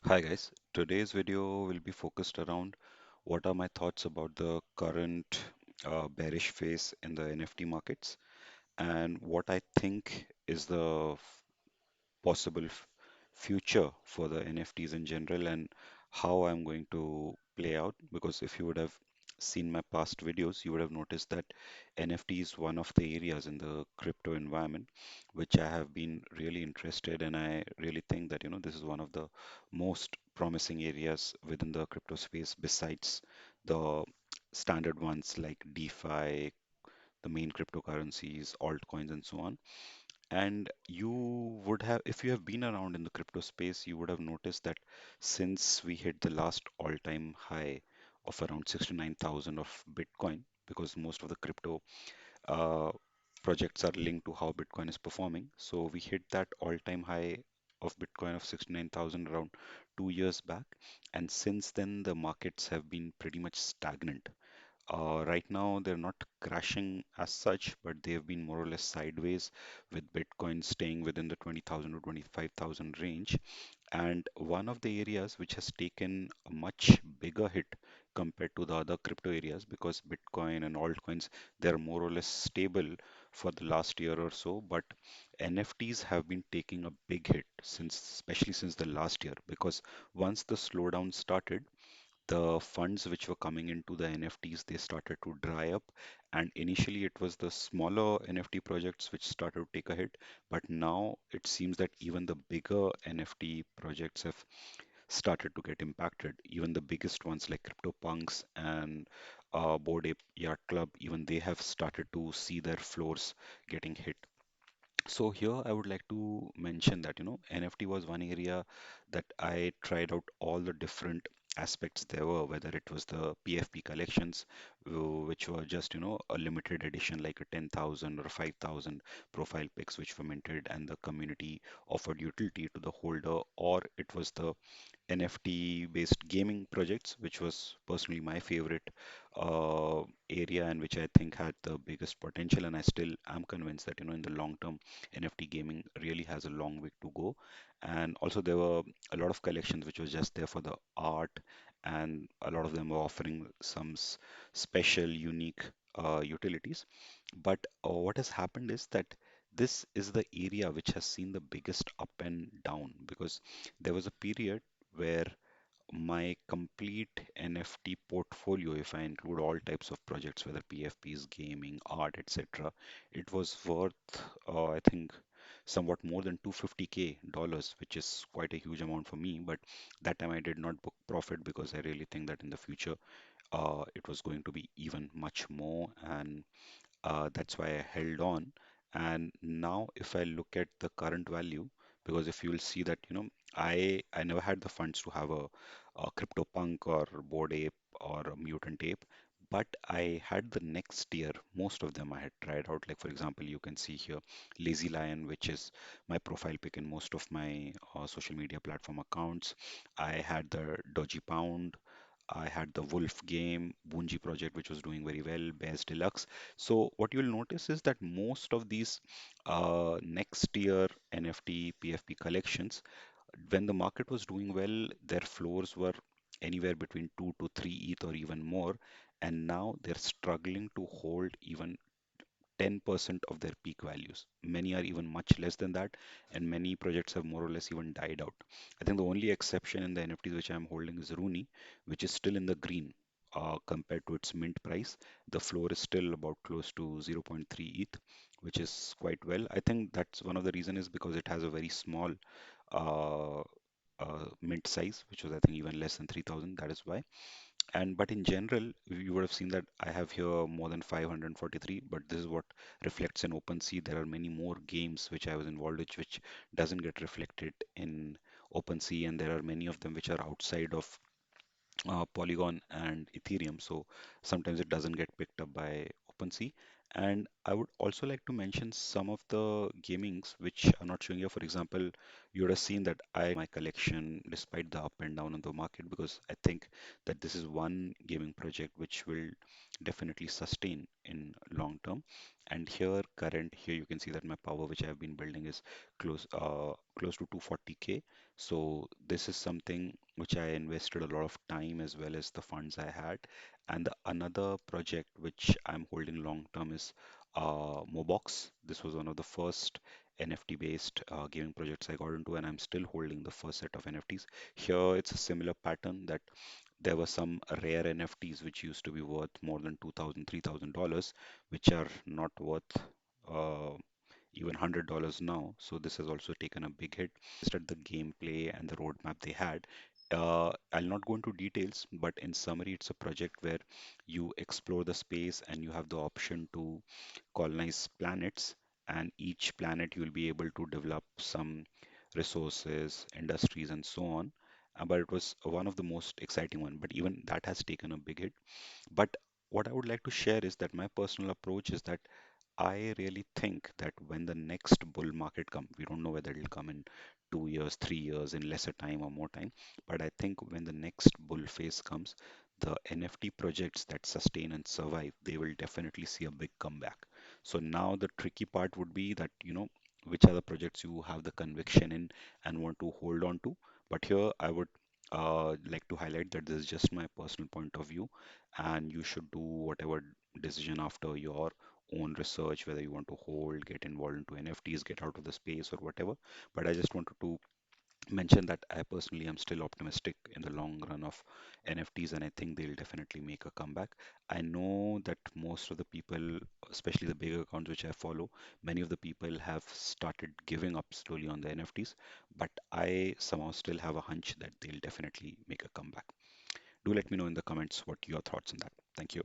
Hi guys, today's video will be focused around what are my thoughts about the current bearish phase in the NFT markets and what I think is the possible future for the NFTs in general and how I'm going to play out. Because if you would have seen my past videos, you would have noticed that NFT is one of the areas in the crypto environment which I have been really interested and I really think that this is one of the most promising areas within the crypto space besides the standard ones like DeFi, the main cryptocurrencies, altcoins, and so on. And you would have, if you have been around in the crypto space, you would have noticed that since we hit the last all-time high of around 69,000 of Bitcoin, because most of the crypto uh, projects are linked to how Bitcoin is performing. So we hit that all-time high of Bitcoin of 69,000 around 2 years back. And since then, the markets have been pretty much stagnant. Right now, they're not crashing as such, but they have been more or less sideways, with Bitcoin staying within the 20,000 to 25,000 range. And one of the areas which has taken a much bigger hit compared to the other crypto areas, because Bitcoin and altcoins, they're more or less stable for the last year or so, but NFTs have been taking a big hit especially since the last year, because once the slowdown started, the funds which were coming into the NFTs, they started to dry up. And initially, it was the smaller NFT projects which started to take a hit. But now it seems that even the bigger NFT projects have started to get impacted. Even the biggest ones like CryptoPunks and Bored Ape Yacht Club, even they have started to see their floors getting hit. So here I would like to mention that NFT was one area that I tried out all the different aspects there were, whether it was the PFP collections, which were just a limited edition like a 10,000 or 5,000 profile pics which were minted and the community offered utility to the holder, or it was the NFT based gaming projects, which was personally my favorite area and which I think had the biggest potential. And I still am convinced that, in the long term, NFT gaming really has a long way to go. And also, there were a lot of collections which was just there for the art, and a lot of them were offering some special, unique utilities. But what has happened is that this is the area which has seen the biggest up and down because there was a period where my complete NFT portfolio, if I include all types of projects, whether PFPs, gaming, art, etc., it was worth, I think, somewhat more than 250K dollars, which is quite a huge amount for me. But that time I did not book profit because I really think that in the future, it was going to be even much more. And that's why I held on. And now, if I look at the current value, because if you will see that, I never had the funds to have a CryptoPunk or Bored Ape or a Mutant Ape, but I had the next year. Most of them I had tried out. Like for example, you can see here Lazy Lion, which is my profile pic in most of my social media platform accounts. I had the Dodgy Pound. I had the Wolf game, Bungie project, which was doing very well, Bears Deluxe. So what you'll notice is that most of these next year NFT, PFP collections, when the market was doing well, their floors were anywhere between 2 to 3 ETH or even more. And now they're struggling to hold even 10% of their peak values. Many are even much less than that, and many projects have more or less even died out. I think the only exception in the NFTs which I'm holding is Rooney, which is still in the green compared to its mint price. The floor is still about close to zero point 0.3 ETH, which is quite well. I think that's one of the reason is because it has a very small uh, mint size, which was I think even less than 3,000. That is why. And but in general, you would have seen that I have here more than 543, but this is what reflects in OpenSea. There are many more games which I was involved with, which doesn't get reflected in OpenSea, and there are many of them which are outside of Polygon and Ethereum. So sometimes it doesn't get picked up by OpenSea. And I would also like to mention some of the gamings which are not showing here. For example, you would have seen that I my collection despite the up and down in the market because I think that this is one gaming project which will definitely sustain in long term. And here you can see that my power which I have been building is close to 240K. So this is something which I invested a lot of time as well as the funds I had. And the another project which I'm holding long term is Mobox. This was one of the first NFT based gaming projects I got into, and I'm still holding the first set of NFTs. Here, it's a similar pattern that there were some rare NFTs which used to be worth more than 2,000, $3,000, which are not worth uh, even $100 now. So this has also taken a big hit. At the gameplay and the roadmap they had. I'll not go into details, but in summary, it's a project where you explore the space and you have the option to colonize planets, and each planet you'll be able to develop some resources, industries, and so on. But it was one of the most exciting one. But even that has taken a big hit. But what I would like to share is that my personal approach is that I really think that when the next bull market comes, we don't know whether it'll come in 2 years, 3 years, in lesser time or more time, but I think when the next bull phase comes, the NFT projects that sustain and survive, they will definitely see a big comeback. So now the tricky part would be that, which are the projects you have the conviction in and want to hold on to. But here I would like to highlight that this is just my personal point of view, and you should do whatever decision after your own research, whether you want to hold, get involved into NFTs, get out of the space or whatever. But I just wanted to mention that I personally am still optimistic in the long run of NFTs, and I think they'll definitely make a comeback. I know that most of the people, especially the bigger accounts which I follow, many of the people have started giving up slowly on the NFTs, but I somehow still have a hunch that they'll definitely make a comeback. Do let me know in the comments what your thoughts on that. Thank you.